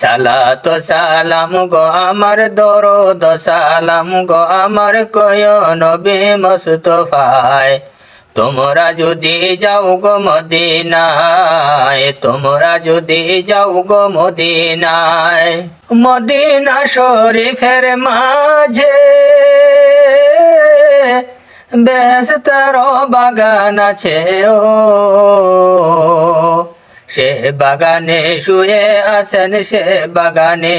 সালাত সালাম গো আমার দরুদ সালাম গো আমার কয় নবী মুস্তাফায়। তোমরা যদি যাও গো মদিনায়, তোমরা যদি যাও গো মদিনায়, মদিনা শরীফের মাঝে বেহেশতের বাগান আছে ও, সে বাগানে শুয়ে আছেন, সে বাগানে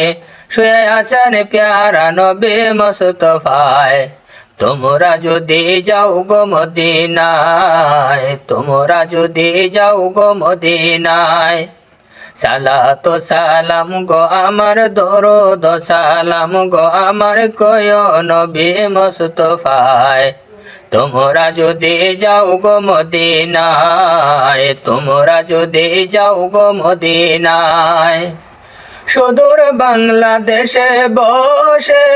শুয়ে আছেন প্যারা নবী মুস্তাফায়। তোমরা যদি যাও গো মদিনায়, তোমরা যদি যাও গো মদিনায়, সালাত সালাম গো আমার দরুদ সালাম গো আমার কয় নবী মুস্তাফায়। তোমরা যদি যাও গো মদিনায়, তোমরা যদি যাও গো মদিনায়, সুদূর বাংলাদেশে বসে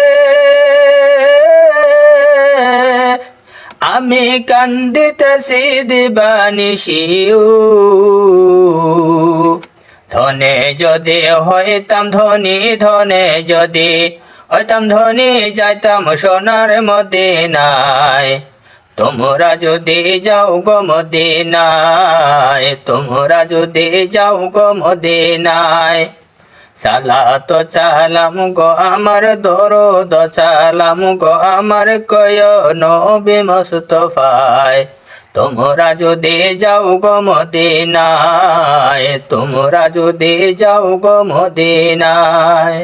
আমি কান্দিতেছি দিবানিশিও। ধনে যদি হইতাম ধনী, ধনে যদি হইতাম ধনী, যাইতাম সোনার মদিনায়। তোমরা যদি যাও গো মদিনায়, তোমরা যদি যাও গো মদিনায়, সালাত সালাম গো আমার দরুদ সালাম গো আমার কয় নবী মুস্তাফায়। তোমরা যদি যাও গো মদিনায়, তোমরা যদি যাও গো মদিনায়।